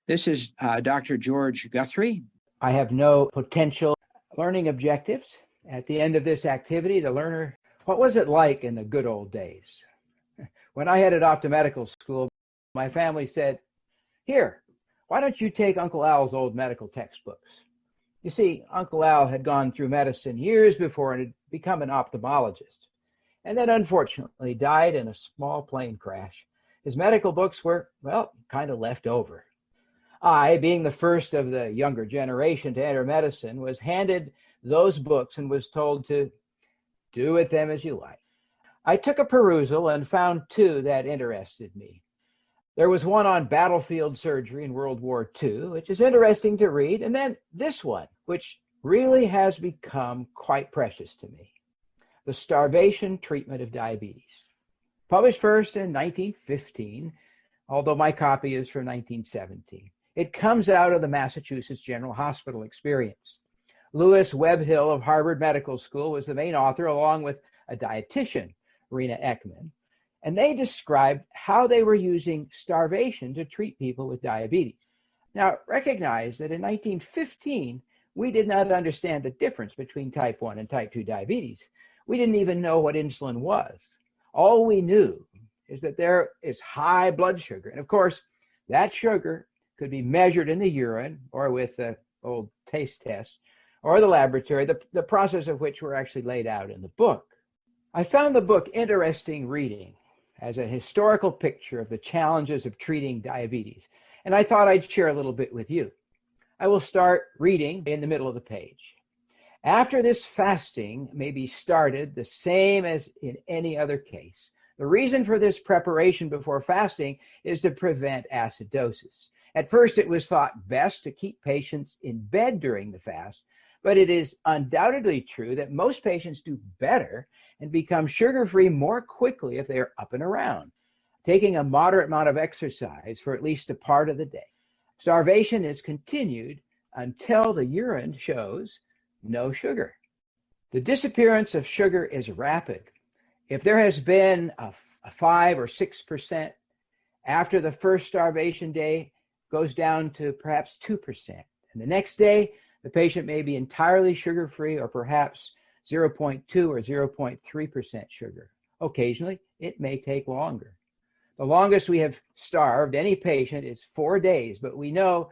This is Dr. George Guthrie. I have no potential learning objectives. At the end of this activity, the learner, what was it like in the good old days? When I headed off to medical school, my family said, "Here, why don't you take Uncle Al's old medical textbooks?" You see, Uncle Al had gone through medicine years before and had become an ophthalmologist, and then unfortunately died in a small plane crash. His medical books were, well, kind of left over. I, being the first of the younger generation to enter medicine, was handed those books and was told to do with them as you like. I took a perusal and found two that interested me. There was one on battlefield surgery in World War II, which is interesting to read, and then this one, which really has become quite precious to me: The Starvation Treatment of Diabetes. Published first in 1915, although my copy is from 1917. It comes out of the Massachusetts General Hospital experience. Lewis Webhill of Harvard Medical School was the main author, along with a dietitian, Rena Ekman, and they described how they were using starvation to treat people with diabetes. Now, recognize that in 1915, we did not understand the difference between type 1 and type 2 diabetes. We didn't even know what insulin was. All we knew is that there is high blood sugar. And of course, that sugar could be measured in the urine or with the old taste test or the laboratory, the process of which were actually laid out in the book. I found the book interesting reading as a historical picture of the challenges of treating diabetes, and I thought I'd share a little bit with you. I will start reading in the middle of the page. After this, fasting may be started the same as in any other case. The reason for this preparation before fasting is to prevent acidosis. At first, it was thought best to keep patients in bed during the fast, but it is undoubtedly true that most patients do better and become sugar-free more quickly if they are up and around, taking a moderate amount of exercise for at least a part of the day. Starvation is continued until the urine shows no sugar. The disappearance of sugar is rapid. If there has been a 5 or 6% after the first starvation day, goes down to perhaps 2%. And the next day, the patient may be entirely sugar-free or perhaps 0.2 or 0.3% sugar. Occasionally, it may take longer. The longest we have starved any patient is 4 days, but we know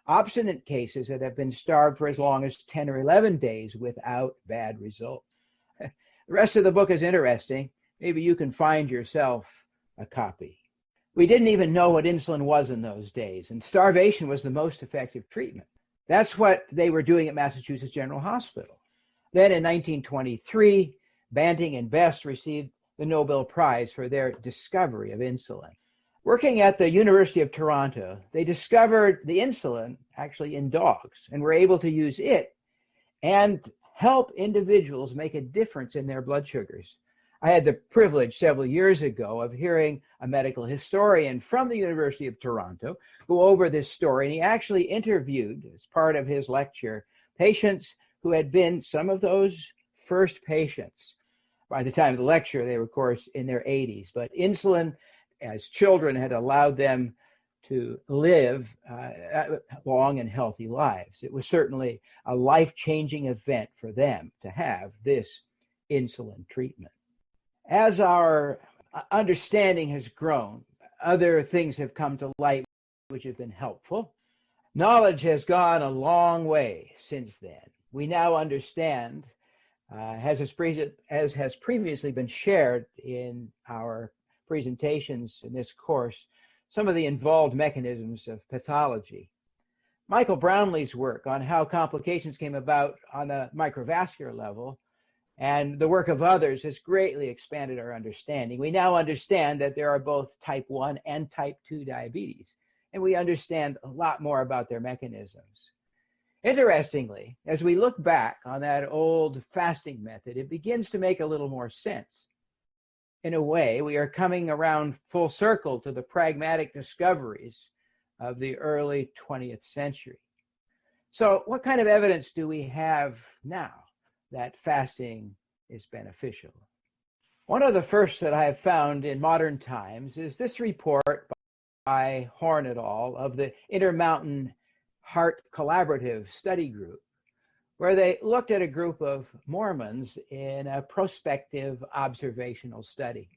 obstinate cases that have been starved for as long as 10 or 11 days without bad results. The rest of the book is interesting. Maybe you can find yourself a copy. We didn't even know what insulin was in those days, and starvation was the most effective treatment. That's what they were doing at Massachusetts General Hospital. Then in 1923, Banting and Best received the Nobel Prize for their discovery of insulin. Working at the University of Toronto, they discovered the insulin actually in dogs and were able to use it and help individuals make a difference in their blood sugars. I had the privilege several years ago of hearing a medical historian from the University of Toronto go over this story, and he actually interviewed, as part of his lecture, patients who had been some of those first patients. By the time of the lecture, they were, of course, in their 80s, but insulin as children had allowed them to live long and healthy lives. It was certainly a life-changing event for them to have this insulin treatment. As our understanding has grown, other things have come to light which have been helpful. Knowledge has gone a long way since then. We now understand, as has previously been shared in our presentations in this course, some of the involved mechanisms of pathology. Michael Brownlee's work on how complications came about on the microvascular level and the work of others has greatly expanded our understanding. We now understand that there are both type 1 and type 2 diabetes, and we understand a lot more about their mechanisms. Interestingly, as we look back on that old fasting method, it begins to make a little more sense. In a way, we are coming around full circle to the pragmatic discoveries of the early 20th century. So what kind of evidence do we have now that fasting is beneficial? One of the first that I have found in modern times is this report by Horn et al. Of the Intermountain Heart Collaborative Study Group, where they looked at a group of Mormons in a prospective observational study.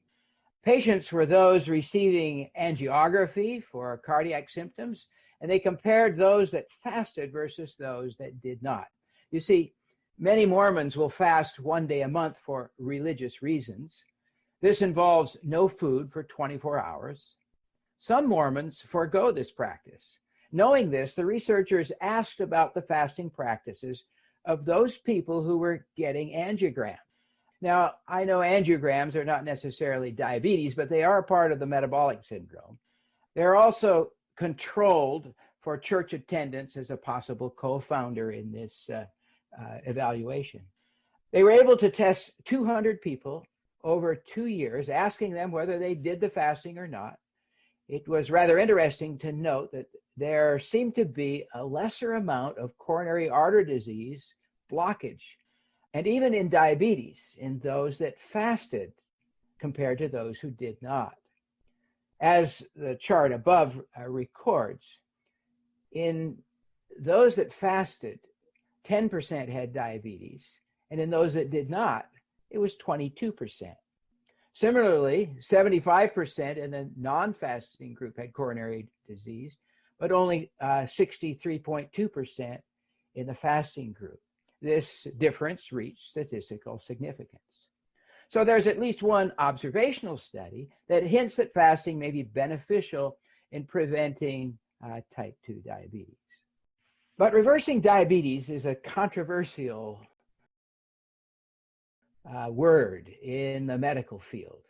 Patients were those receiving angiography for cardiac symptoms, and they compared those that fasted versus those that did not. You see, many Mormons will fast 1 day a month for religious reasons. This involves no food for 24 hours. Some Mormons forego this practice. Knowing this, the researchers asked about the fasting practices of those people who were getting angiograms. Now, I know angiograms are not necessarily diabetes, but they are a part of the metabolic syndrome. They're also controlled for church attendance as a possible co-founder in this evaluation. They were able to test 200 people over 2 years, asking them whether they did the fasting or not. It was rather interesting to note that there seemed to be a lesser amount of coronary artery disease blockage, and even in diabetes in those that fasted compared to those who did not. As the chart above records, in those that fasted, 10% had diabetes, and in those that did not, it was 22%. Similarly, 75% in the non-fasting group had coronary disease, but only 63.2% in the fasting group. This difference reached statistical significance. So there's at least one observational study that hints that fasting may be beneficial in preventing type 2 diabetes. But reversing diabetes is a controversial word in the medical field.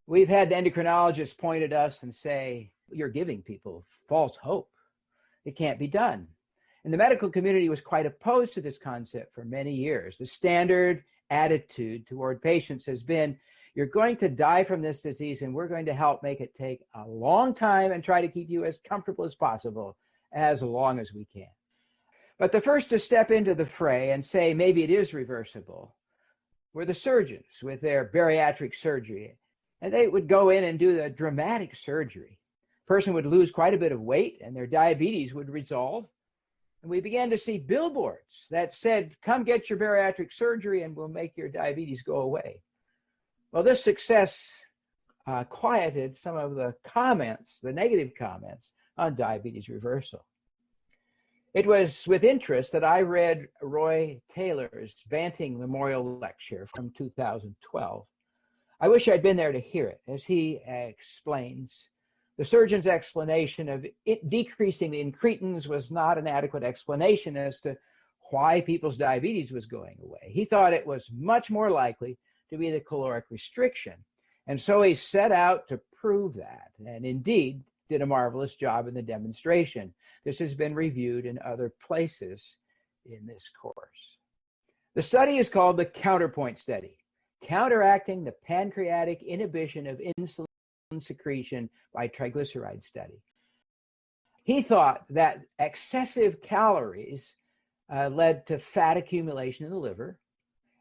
We've had endocrinologists point at us and say, you're giving people false hope. It can't be done. And the medical community was quite opposed to this concept for many years. The standard attitude toward patients has been, you're going to die from this disease, and we're going to help make it take a long time and try to keep you as comfortable as possible, as long as we can. But the first to step into the fray and say maybe it is reversible were the surgeons with their bariatric surgery. And they would go in and do the dramatic surgery. Person would lose quite a bit of weight, and their diabetes would resolve. And we began to see billboards that said, come get your bariatric surgery and we'll make your diabetes go away. Well, this success quieted some of the comments, the negative comments on diabetes reversal. It was with interest that I read Roy Taylor's Banting Memorial Lecture from 2012. I wish I'd been there to hear it, as he explains the surgeon's explanation of it decreasing the incretins was not an adequate explanation as to why people's diabetes was going away. He thought it was much more likely to be the caloric restriction. And so he set out to prove that, and indeed did a marvelous job in the demonstration. This has been reviewed in other places in this course. The study is called the Counterpoint Study, counteracting the pancreatic inhibition of insulin secretion by triglyceride study. He thought that excessive calories led to fat accumulation in the liver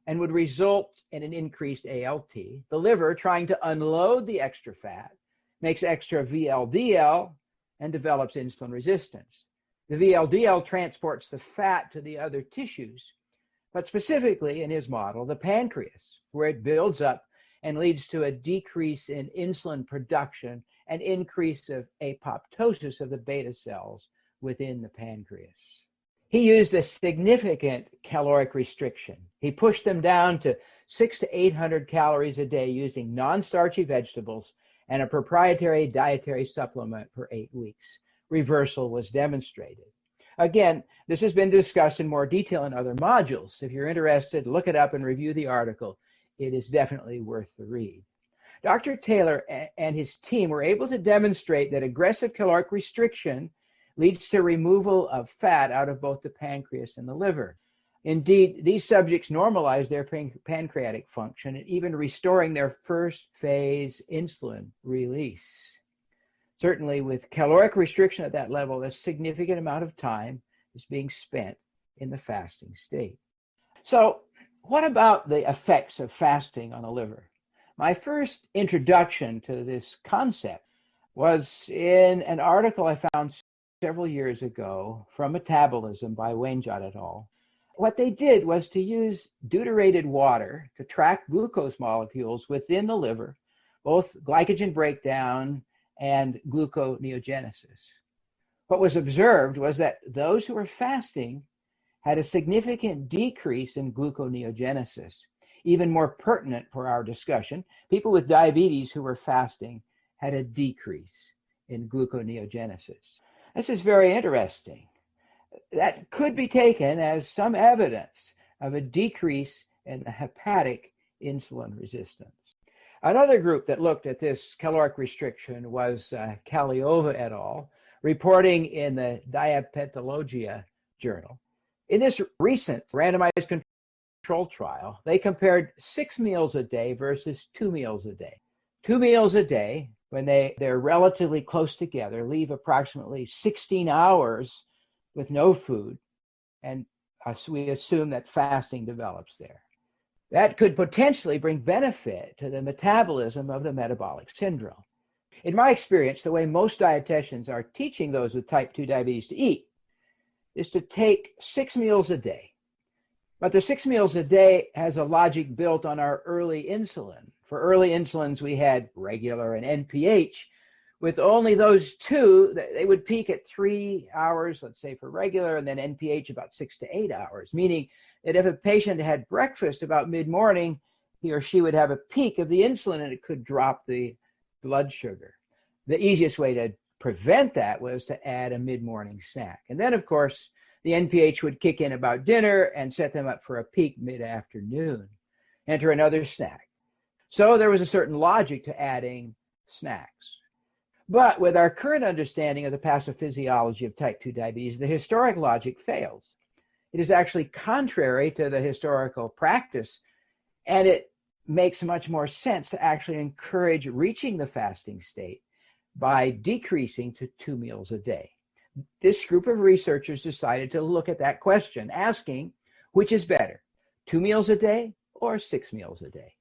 and would result in an increased ALT. The liver, trying to unload the extra fat, makes extra VLDL and develops insulin resistance. The VLDL transports the fat to the other tissues, but specifically in his model, the pancreas, where it builds up and leads to a decrease in insulin production and increase of apoptosis of the beta cells within the pancreas. He used a significant caloric restriction. He pushed them down to 600 to 800 calories a day using non-starchy vegetables and a proprietary dietary supplement for 8 weeks. Reversal was demonstrated. Again, this has been discussed in more detail in other modules. If you're interested, look it up and review the article. It is definitely worth the read. Dr. Taylor and his team were able to demonstrate that aggressive caloric restriction leads to removal of fat out of both the pancreas and the liver. Indeed, these subjects normalized their pancreatic function and even restoring their first phase insulin release. Certainly with caloric restriction at that level, a significant amount of time is being spent in the fasting state. So what about the effects of fasting on the liver? My first introduction to this concept was in an article I found several years ago from Metabolism by Wainwright et al. What they did was to use deuterated water to track glucose molecules within the liver, both glycogen breakdown and gluconeogenesis. What was observed was that those who were fasting had a significant decrease in gluconeogenesis. Even more pertinent for our discussion, people with diabetes who were fasting had a decrease in gluconeogenesis. This is very interesting. That could be taken as some evidence of a decrease in the hepatic insulin resistance. Another group that looked at this caloric restriction was Kaliova et al., reporting in the Diabetologia journal. In this recent randomized control trial, they compared 6 meals a day versus 2 meals a day. 2 meals a day, when they're relatively close together, leave approximately 16 hours with no food, and we assume that fasting develops there. That could potentially bring benefit to the metabolism of the metabolic syndrome. In my experience, the way most dietitians are teaching those with type 2 diabetes to eat is to take 6 meals a day. But the 6 meals a day has a logic built on our early insulin. For early insulins, we had regular and NPH. With only those two, they would peak at 3 hours, let's say for regular, and then NPH about 6 to 8 hours, meaning that if a patient had breakfast about mid-morning, he or she would have a peak of the insulin and it could drop the blood sugar. The easiest way to prevent that was to add a mid-morning snack. And then, of course, the NPH would kick in about dinner and set them up for a peak mid-afternoon. Enter another snack. So there was a certain logic to adding snacks. But with our current understanding of the pathophysiology of type 2 diabetes, the historic logic fails. It is actually contrary to the historical practice, and it makes much more sense to actually encourage reaching the fasting state by decreasing to 2 meals a day. This group of researchers decided to look at that question, asking which is better, 2 meals a day or 6 meals a day.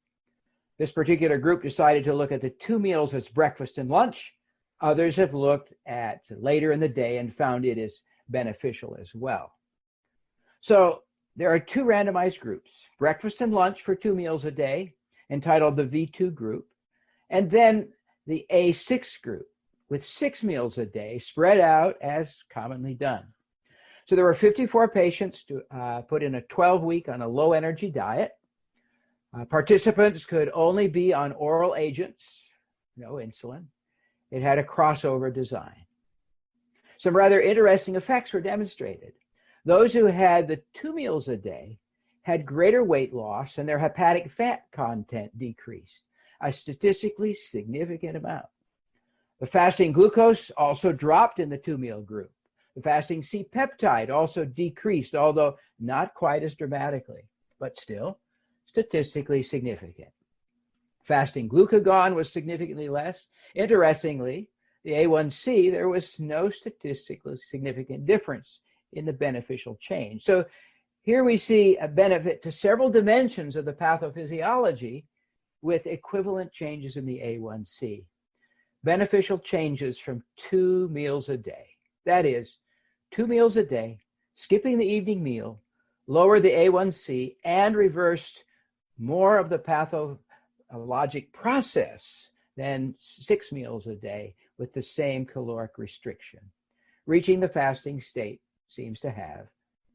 This particular group decided to look at the 2 meals as breakfast and lunch. Others have looked at later in the day and found it is beneficial as well. So there are 2 randomized groups, breakfast and lunch for 2 meals a day, entitled the V2 group, and then the A6 group with 6 meals a day spread out as commonly done. So there were 54 patients put in a 12-week on a low-energy diet. Participants could only be on oral agents, no insulin. It had a crossover design. Some rather interesting effects were demonstrated. Those who had the 2 meals a day had greater weight loss and their hepatic fat content decreased, a statistically significant amount. The fasting glucose also dropped in the 2-meal group. The fasting C-peptide also decreased, although not quite as dramatically, but still statistically significant. Fasting glucagon was significantly less. Interestingly, the A1C, there was no statistically significant difference in the beneficial change. So here we see a benefit to several dimensions of the pathophysiology with equivalent changes in the A1C. Beneficial changes from 2 meals a day. That is, 2 meals a day, skipping the evening meal, lowered the A1C, and reversed more of the pathologic process than 6 meals a day with the same caloric restriction. Reaching the fasting state seems to have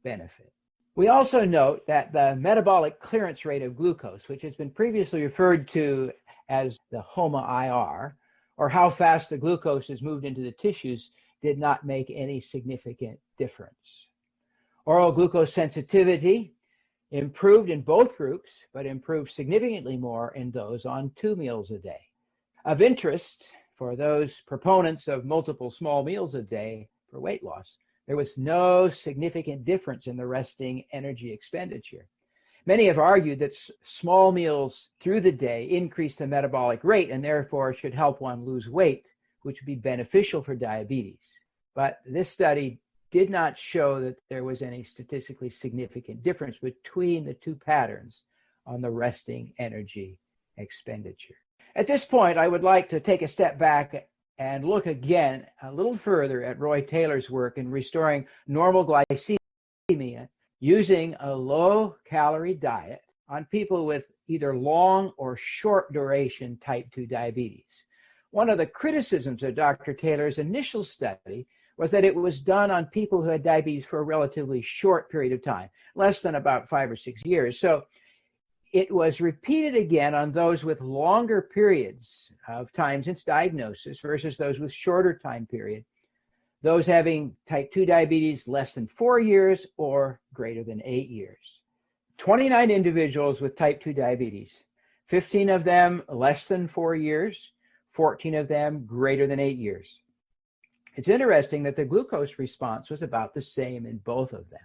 benefit. We also note that the metabolic clearance rate of glucose, which has been previously referred to as the HOMA-IR, or how fast the glucose is moved into the tissues, did not make any significant difference. Oral glucose sensitivity improved in both groups, but improved significantly more in those on 2 meals a day. Of interest for those proponents of multiple small meals a day for weight loss, there was no significant difference in the resting energy expenditure. Many have argued that small meals through the day increase the metabolic rate and therefore should help one lose weight, which would be beneficial for diabetes. But this study did not show that there was any statistically significant difference between the 2 patterns on the resting energy expenditure. At this point, I would like to take a step back and look again a little further at Roy Taylor's work in restoring normal glycemia using a low-calorie diet on people with either long or short duration type 2 diabetes. One of the criticisms of Dr. Taylor's initial study was that it was done on people who had diabetes for a relatively short period of time, less than about 5 or 6 years. So it was repeated again on those with longer periods of time since diagnosis versus those with shorter time period, those having type 2 diabetes less than 4 years or greater than 8 years. 29 individuals with type 2 diabetes, 15 of them less than 4 years, 14 of them greater than 8 years. It's interesting that the glucose response was about the same in both of them.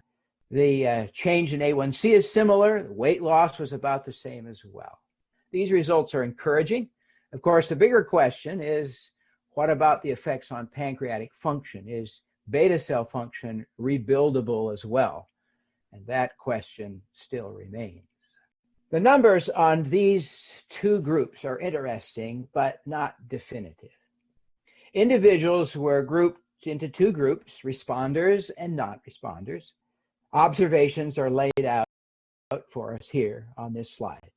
The change in A1C is similar. The weight loss was about the same as well. These results are encouraging. Of course, the bigger question is, what about the effects on pancreatic function? Is beta cell function rebuildable as well? And that question still remains. The numbers on these two groups are interesting, but not definitive. Individuals were grouped into two groups, responders and non-responders. Observations are laid out for us here on this slide.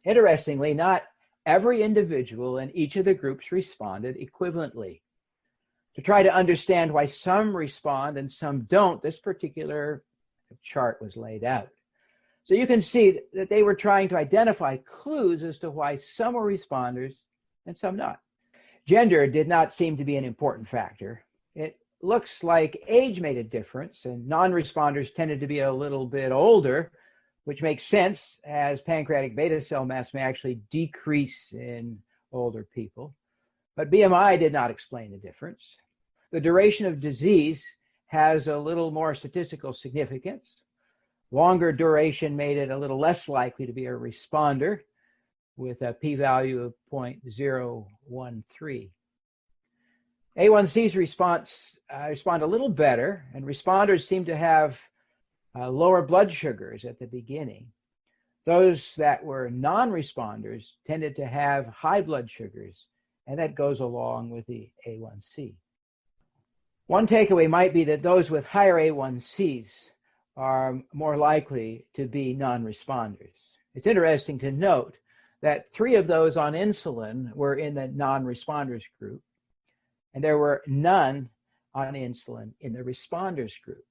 Interestingly, not every individual in each of the groups responded equivalently. To try to understand why some respond and some don't, this particular chart was laid out. So you can see that they were trying to identify clues as to why some were responders and some not. Gender did not seem to be an important factor. It looks like age made a difference, and non-responders tended to be a little bit older, which makes sense as pancreatic beta cell mass may actually decrease in older people. But BMI did not explain the difference. The duration of disease has a little more statistical significance. Longer duration made it a little less likely to be a responder, with a p-value of 0.013. A1C's respond a little better, and responders seem to have lower blood sugars at the beginning. Those that were non-responders tended to have high blood sugars, and that goes along with the A1C. One takeaway might be that those with higher A1Cs are more likely to be non-responders. It's interesting to note that 3 of those on insulin were in the non-responders group, and there were none on insulin in the responders group.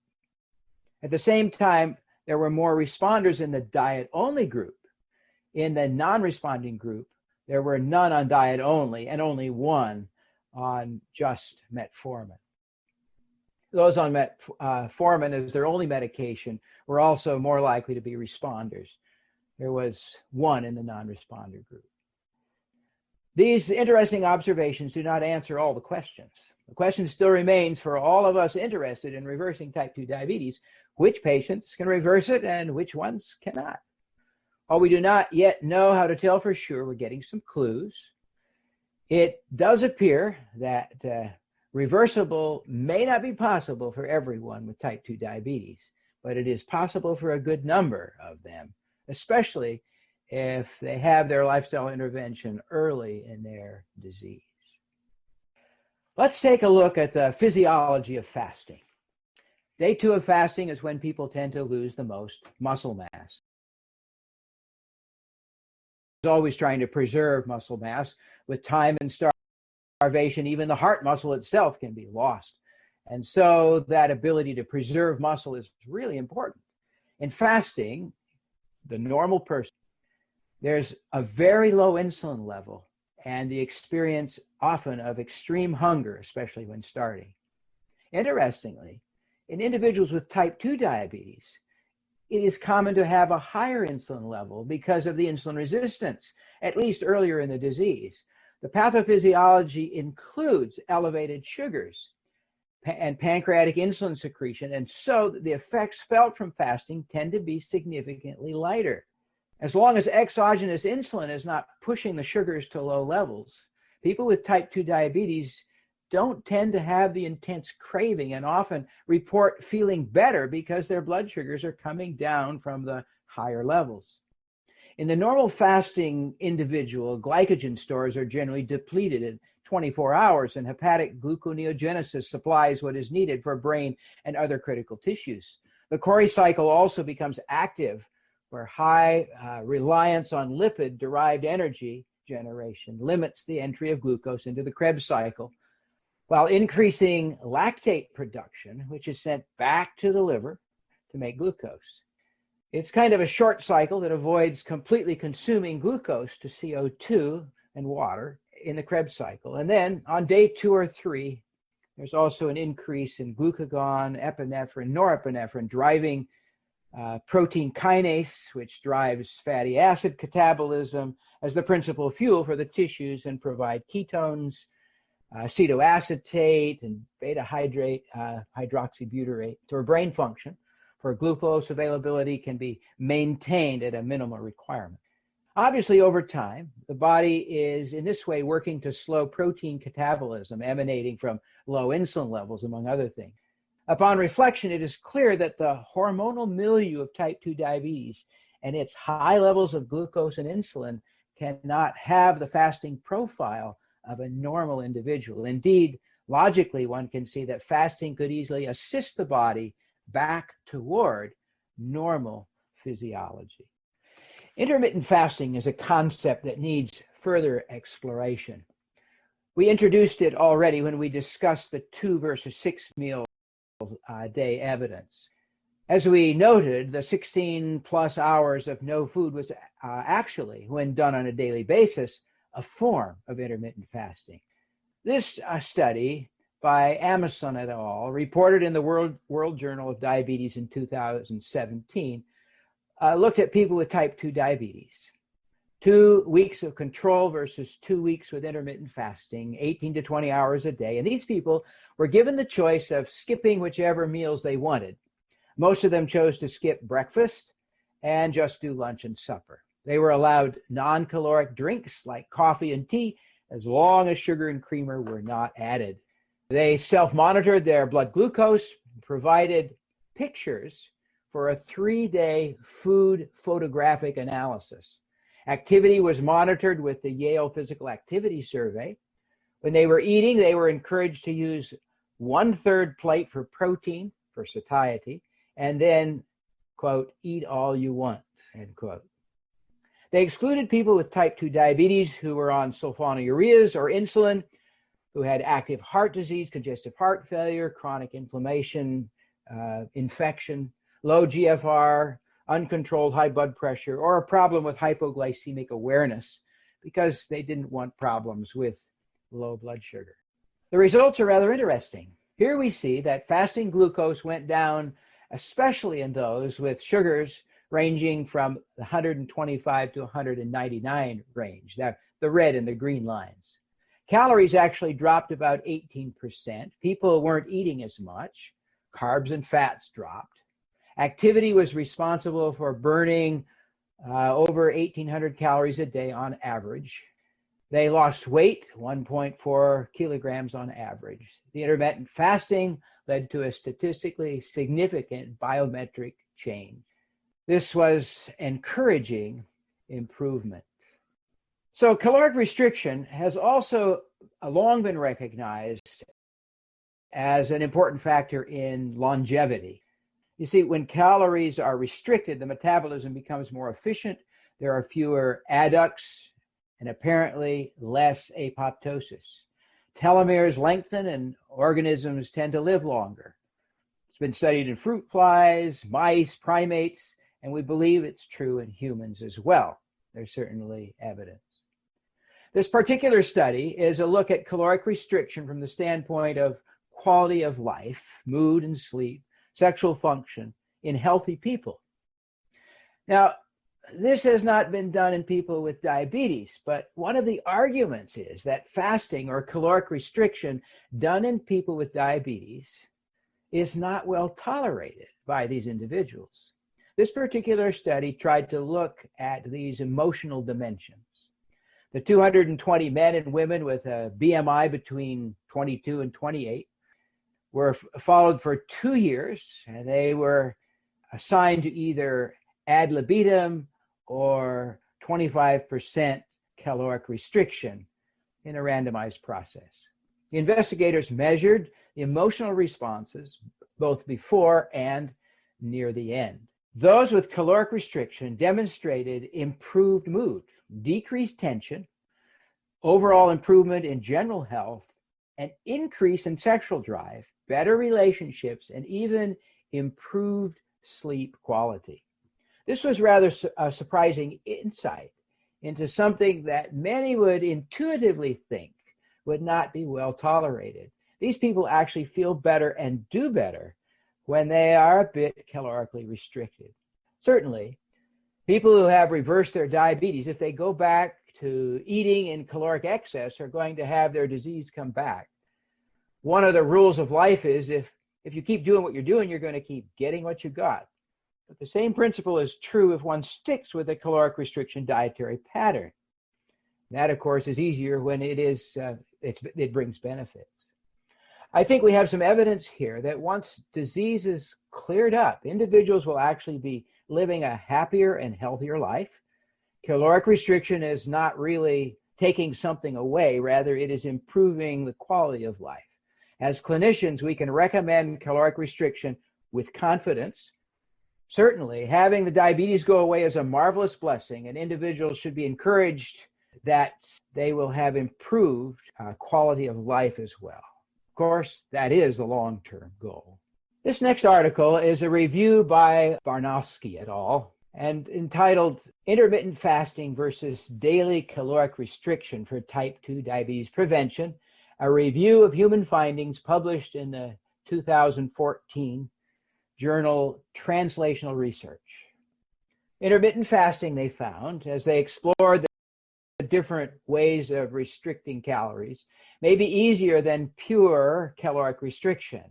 At the same time, there were more responders in the diet-only group. In the non-responding group, there were none on diet only and only 1 on just metformin. Those on metformin as their only medication were also more likely to be responders. There was 1 in the non-responder group. These interesting observations do not answer all the questions. The question still remains for all of us interested in reversing type 2 diabetes, which patients can reverse it and which ones cannot. While we do not yet know how to tell for sure, we're getting some clues. It does appear that reversible may not be possible for everyone with type 2 diabetes, but it is possible for a good number of them, especially if they have their lifestyle intervention early in their disease. Let's take a look at the physiology of fasting. Day 2 of fasting is when people tend to lose the most muscle mass. Always trying to preserve muscle mass. With time and starvation, even the heart muscle itself can be lost. And so that ability to preserve muscle is really important. In fasting, the normal person, there's a very low insulin level and the experience often of extreme hunger, especially when starting. Interestingly, in individuals with type 2 diabetes, it is common to have a higher insulin level because of the insulin resistance, at least earlier in the disease. The pathophysiology includes elevated sugars and pancreatic insulin secretion, and so the effects felt from fasting tend to be significantly lighter. As long as exogenous insulin is not pushing the sugars to low levels, people with type 2 diabetes don't tend to have the intense craving and often report feeling better because their blood sugars are coming down from the higher levels. In the normal fasting individual, glycogen stores are generally depleted at 24 hours, and hepatic gluconeogenesis supplies what is needed for brain and other critical tissues. The Cori cycle also becomes active where high reliance on lipid-derived energy generation limits the entry of glucose into the Krebs cycle, while increasing lactate production, which is sent back to the liver to make glucose. It's kind of a short cycle that avoids completely consuming glucose to CO2 and water in the Krebs cycle. And then on day 2 or 3, there's also an increase in glucagon, epinephrine, norepinephrine, driving protein kinase, which drives fatty acid catabolism as the principal fuel for the tissues and provide ketones, acetoacetate, and beta hydroxybutyrate for brain function, for glucose availability can be maintained at a minimal requirement. Obviously, over time, the body is in this way working to slow protein catabolism emanating from low insulin levels, among other things. Upon reflection, it is clear that the hormonal milieu of type 2 diabetes and its high levels of glucose and insulin cannot have the fasting profile of a normal individual. Indeed, logically, one can see that fasting could easily assist the body back toward normal physiology. Intermittent fasting is a concept that needs further exploration. We introduced it already when we discussed the 2 versus 6 meal day evidence. As we noted, the 16 plus hours of no food was actually, when done on a daily basis, a form of intermittent fasting. This study by Amason et al., reported in the World Journal of Diabetes in 2017, looked at people with type 2 diabetes. 2 weeks of control versus 2 weeks with intermittent fasting, 18 to 20 hours a day. And these people were given the choice of skipping whichever meals they wanted. Most of them chose to skip breakfast and just do lunch and supper. They were allowed non-caloric drinks like coffee and tea as long as sugar and creamer were not added. They self-monitored their blood glucose, provided pictures for a 3-day food photographic analysis. Activity was monitored with the Yale Physical Activity Survey. When they were eating, they were encouraged to use 1/3 plate for protein, for satiety, and then, quote, eat all you want, end quote. They excluded people with type 2 diabetes who were on sulfonylureas or insulin, who had active heart disease, congestive heart failure, chronic inflammation, infection, low GFR, uncontrolled high blood pressure, or a problem with hypoglycemic awareness, because they didn't want problems with low blood sugar. The results are rather interesting. Here we see that fasting glucose went down, especially in those with sugars ranging from the 125 to 199 range, the red and the green lines. Calories actually dropped about 18%. People weren't eating as much. Carbs and fats dropped. Activity was responsible for burning over 1,800 calories a day on average. They lost weight, 1.4 kilograms on average. The intermittent fasting led to a statistically significant biometric change. This was encouraging improvement. So caloric restriction has also long been recognized as an important factor in longevity. You see, when calories are restricted, the metabolism becomes more efficient. There are fewer adducts and apparently less apoptosis. Telomeres lengthen and organisms tend to live longer. It's been studied in fruit flies, mice, primates, and we believe it's true in humans as well. There's certainly evidence. This particular study is a look at caloric restriction from the standpoint of quality of life, mood and sleep, sexual function in healthy people. Now, this has not been done in people with diabetes, but one of the arguments is that fasting or caloric restriction done in people with diabetes is not well tolerated by these individuals. This particular study tried to look at these emotional dimensions. The 220 men and women with a BMI between 22 and 28 were followed for 2 years, and they were assigned to either ad libitum or 25% caloric restriction in a randomized process. The investigators measured the emotional responses both before and near the end. Those with caloric restriction demonstrated improved mood, decreased tension, overall improvement in general health, an increase in sexual drive, better relationships, and even improved sleep quality. This was rather a surprising insight into something that many would intuitively think would not be well tolerated. These people actually feel better and do better when they are a bit calorically restricted. Certainly, people who have reversed their diabetes, if they go back to eating in caloric excess, are going to have their disease come back. One of the rules of life is if you keep doing what you're doing, you're going to keep getting what you got. But the same principle is true if one sticks with a caloric restriction dietary pattern. That, of course, is easier when it brings benefits. I think we have some evidence here that once disease is cleared up, individuals will actually be living a happier and healthier life. Caloric restriction is not really taking something away, rather it is improving the quality of life. As clinicians, we can recommend caloric restriction with confidence. Certainly, having the diabetes go away is a marvelous blessing, and individuals should be encouraged that they will have improved quality of life as well. Of course, that is the long-term goal. This next article is a review by Barnowski et al. And entitled Intermittent Fasting versus Daily Caloric Restriction for Type 2 Diabetes Prevention, a review of human findings published in the 2014 journal Translational Research. Intermittent fasting, they found, as they explored the different ways of restricting calories, may be easier than pure caloric restriction,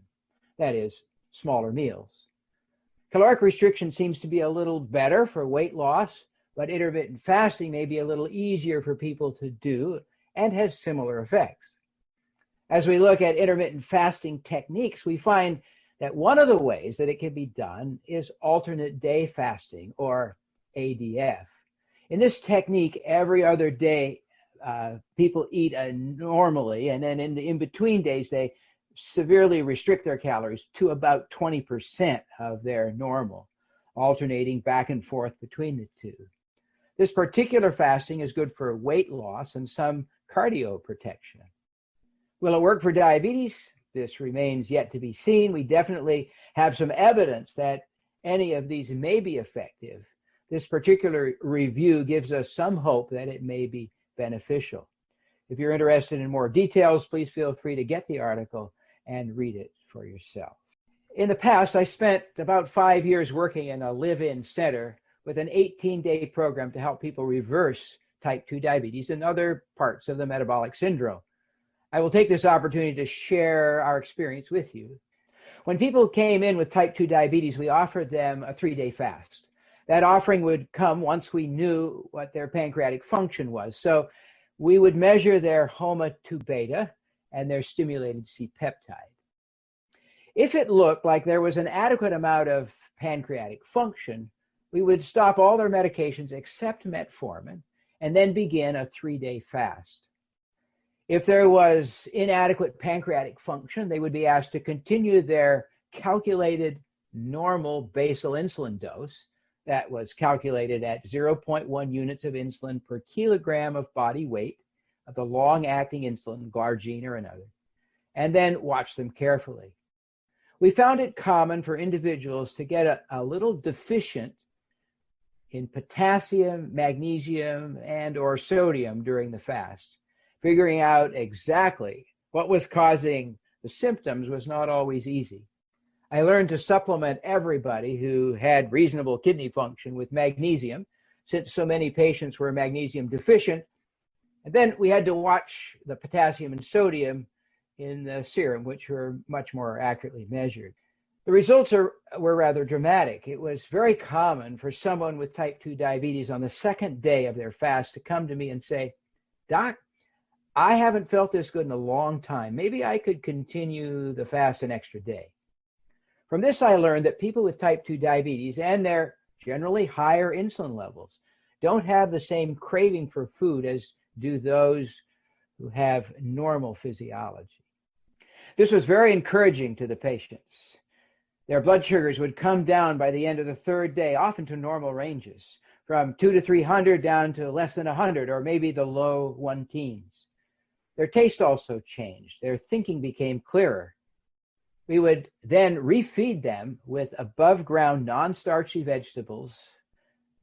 that is, smaller meals. Caloric restriction seems to be a little better for weight loss, but intermittent fasting may be a little easier for people to do and has similar effects. As we look at intermittent fasting techniques, we find that one of the ways that it can be done is alternate day fasting, or ADF. In this technique, every other day, people eat normally, and then in the in-between days, they severely restrict their calories to about 20% of their normal, alternating back and forth between the two. This particular fasting is good for weight loss and some cardio protection. Will it work for diabetes? This remains yet to be seen. We definitely have some evidence that any of these may be effective. This particular review gives us some hope that it may be beneficial. If you're interested in more details, please feel free to get the article and read it for yourself. In the past, I spent about 5 years working in a live-in center with an 18-day program to help people reverse type 2 diabetes and other parts of the metabolic syndrome. I will take this opportunity to share our experience with you. When people came in with type 2 diabetes, we offered them a 3-day fast. That offering would come once we knew what their pancreatic function was. So we would measure their HOMA2 beta and their stimulated C-peptide. If it looked like there was an adequate amount of pancreatic function, we would stop all their medications except metformin and then begin a 3-day fast. If there was inadequate pancreatic function, they would be asked to continue their calculated normal basal insulin dose that was calculated at 0.1 units of insulin per kilogram of body weight of the long-acting insulin, glargine or another, and then watch them carefully. We found it common for individuals to get a little deficient in potassium, magnesium, and or sodium during the fast. Figuring out exactly what was causing the symptoms was not always easy. I learned to supplement everybody who had reasonable kidney function with magnesium, since so many patients were magnesium deficient. And then we had to watch the potassium and sodium in the serum, which were much more accurately measured. The results were rather dramatic. It was very common for someone with type 2 diabetes on the second day of their fast to come to me and say, "Doc, I haven't felt this good in a long time. Maybe I could continue the fast an extra day." From this, I learned that people with type 2 diabetes and their generally higher insulin levels don't have the same craving for food as do those who have normal physiology. This was very encouraging to the patients. Their blood sugars would come down by the end of the third day, often to normal ranges, from 200 to 300 down to less than 100, or maybe the low 1-teens. Their taste also changed. Their thinking became clearer. We would then refeed them with above-ground non-starchy vegetables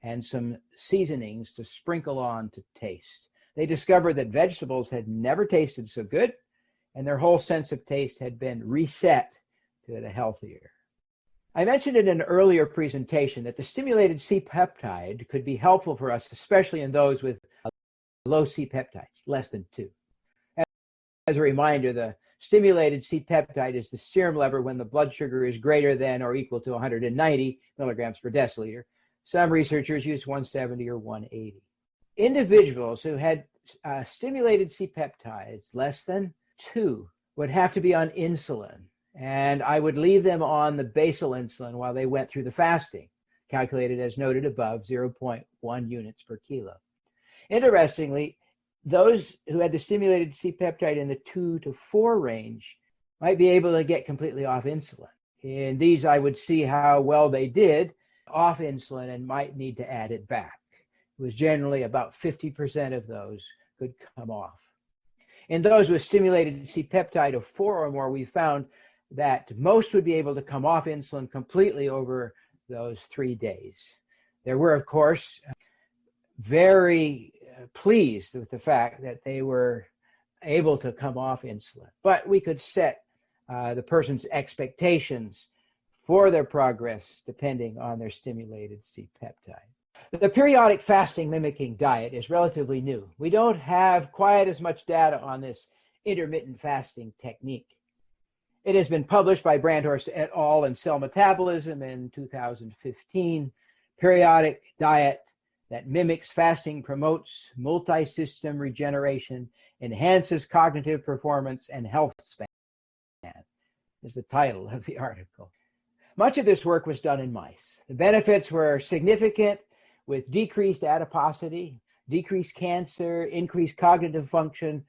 and some seasonings to sprinkle on to taste. They discovered that vegetables had never tasted so good, and their whole sense of taste had been reset to the healthier. I mentioned in an earlier presentation that the stimulated C-peptide could be helpful for us, especially in those with low C-peptides, less than 2. As a reminder, the stimulated C-peptide is the serum level when the blood sugar is greater than or equal to 190 milligrams per deciliter. Some researchers use 170 or 180. Individuals who had stimulated C-peptides less than 2 would have to be on insulin, and I would leave them on the basal insulin while they went through the fasting, calculated as noted above, 0.1 units per kilo. Interestingly, those who had the stimulated C-peptide in the 2 to 4 range might be able to get completely off insulin. In these, I would see how well they did off insulin and might need to add it back. It was generally about 50% of those could come off. In those with stimulated C-peptide of 4 or more, we found that most would be able to come off insulin completely over those 3 days. There were, of course, very pleased with the fact that they were able to come off insulin, but we could set the person's expectations for their progress depending on their stimulated C-peptide. The periodic fasting mimicking diet is relatively new. We don't have quite as much data on this intermittent fasting technique. It has been published by Brandhorst et al. In Cell Metabolism in 2015. Periodic diet that mimics fasting promotes multi-system regeneration, enhances cognitive performance, and health span, is the title of the article. Much of this work was done in mice. The benefits were significant, with decreased adiposity, decreased cancer, increased cognitive function,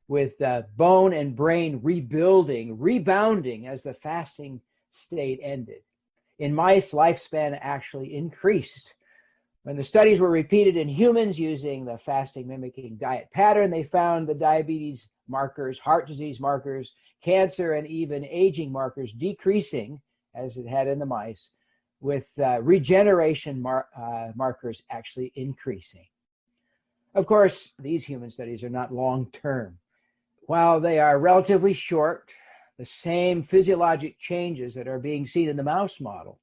with bone and brain rebounding as the fasting state ended. In mice, lifespan actually increased. When the studies were repeated in humans using the fasting mimicking diet pattern, they found the diabetes markers, heart disease markers, cancer, and even aging markers decreasing, as it had in the mice, with regeneration markers actually increasing. Of course, these human studies are not long-term. While they are relatively short, the same physiologic changes that are being seen in the mouse model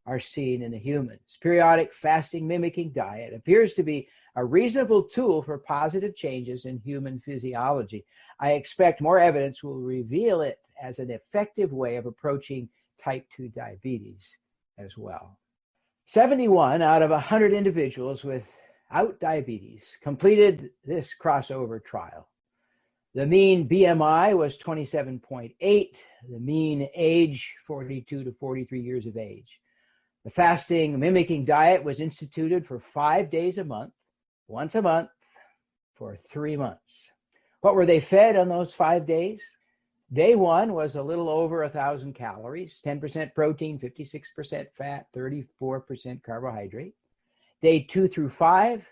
are seen in the humans. Periodic fasting mimicking diet appears to be a reasonable tool for positive changes in human physiology. I expect more evidence will reveal it as an effective way of approaching type 2 diabetes as well. 71 out of 100 individuals without diabetes completed this crossover trial. The mean BMI was 27.8, the mean age 42 to 43 years of age. The fasting mimicking diet was instituted for 5 days a month, once a month, for 3 months. What were they fed on those 5 days? Day 1 was a little over 1,000 calories, 10% protein, 56% fat, 34% carbohydrate. Day 2 through 5,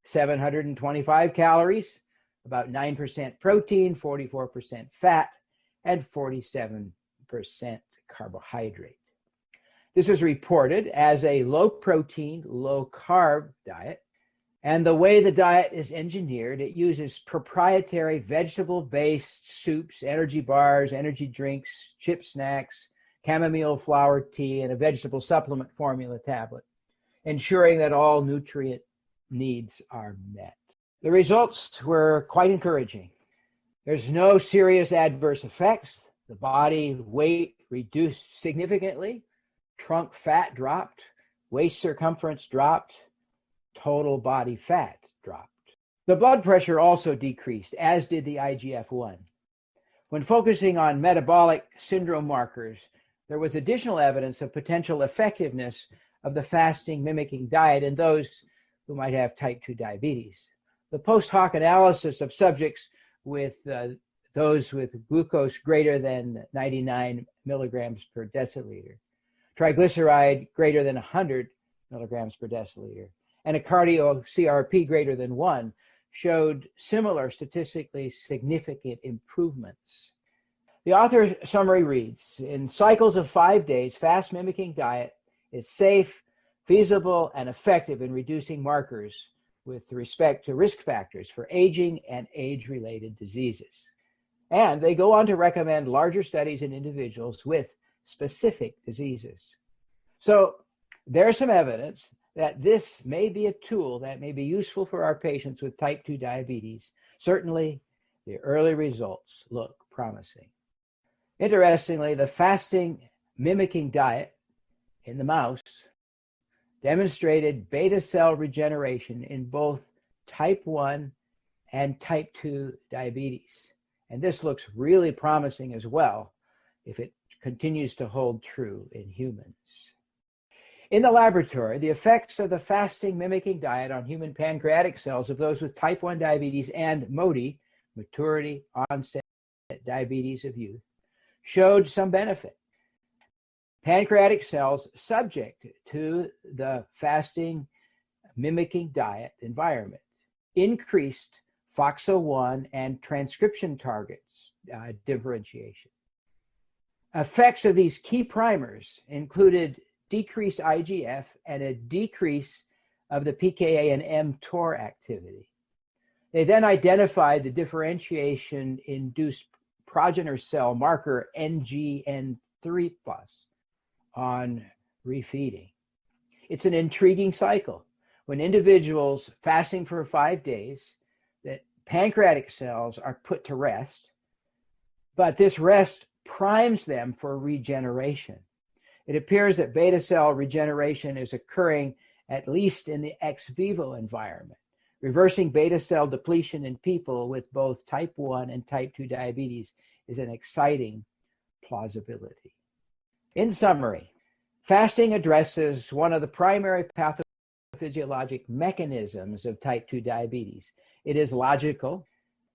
725 calories, about 9% protein, 44% fat, and 47% carbohydrate. This was reported as a low protein, low carb diet. And the way the diet is engineered, it uses proprietary vegetable-based soups, energy bars, energy drinks, chip snacks, chamomile flower tea, and a vegetable supplement formula tablet, ensuring that all nutrient needs are met. The results were quite encouraging. There's no serious adverse effects. The body weight reduced significantly. Trunk fat dropped. Waist circumference dropped. Total body fat dropped. The blood pressure also decreased, as did the IGF-1. When focusing on metabolic syndrome markers, there was additional evidence of potential effectiveness of the fasting mimicking diet in those who might have type 2 diabetes. The post hoc analysis of subjects with those with glucose greater than 99 milligrams per deciliter, triglyceride greater than 100 milligrams per deciliter, and a cardio CRP greater than 1 showed similar statistically significant improvements. The author summary reads, in cycles of 5 days, fast mimicking diet is safe, feasible, and effective in reducing markers with respect to risk factors for aging and age-related diseases. And they go on to recommend larger studies in individuals with specific diseases. So there's some evidence that this may be a tool that may be useful for our patients with type 2 diabetes. Certainly, the early results look promising. Interestingly, the fasting mimicking diet in the mouse demonstrated beta cell regeneration in both type 1 and type 2 diabetes. And this looks really promising as well if it continues to hold true in humans. In the laboratory, the effects of the fasting mimicking diet on human pancreatic cells of those with type 1 diabetes and MODY, maturity onset diabetes of youth, showed some benefit. Pancreatic cells subject to the fasting mimicking diet environment increased FOXO1 and transcription targets differentiation. Effects of these key primers included decreased IGF and a decrease of the pKa and mTOR activity. They then identified the differentiation-induced progenitor cell marker NGN3+ on refeeding. It's an intriguing cycle. When individuals fasting for 5 days, that pancreatic cells are put to rest, but this rest primes them for regeneration. It appears that beta cell regeneration is occurring at least in the ex vivo environment, reversing beta cell depletion in people with both type 1 and type 2 diabetes is an exciting plausibility. In summary, fasting addresses one of the primary pathophysiologic mechanisms of type 2 diabetes. It is logical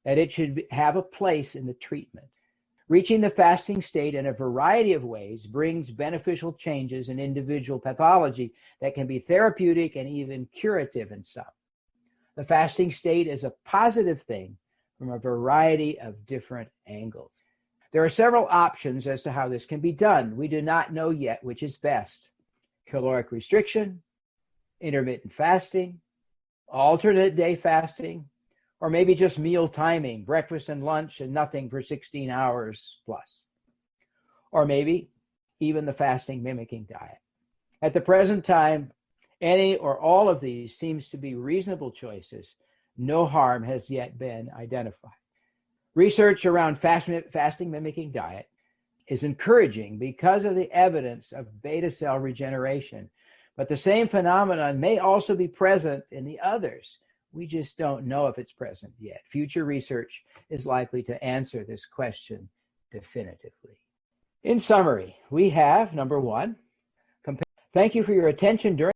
that it should have a place in the treatment. Reaching the fasting state in a variety of ways brings beneficial changes in individual pathology that can be therapeutic and even curative in some. The fasting state is a positive thing from a variety of different angles. There are several options as to how this can be done. We do not know yet which is best. Caloric restriction, intermittent fasting, alternate day fasting, or maybe just meal timing, breakfast and lunch and nothing for 16 hours plus. Or maybe even the fasting mimicking diet. At the present time, any or all of these seems to be reasonable choices. No harm has yet been identified. Research around fasting mimicking diet is encouraging because of the evidence of beta cell regeneration, but the same phenomenon may also be present in the others. We just don't know if it's present yet. Future research is likely to answer this question definitively. In summary, we have, number one, thank you for your attention during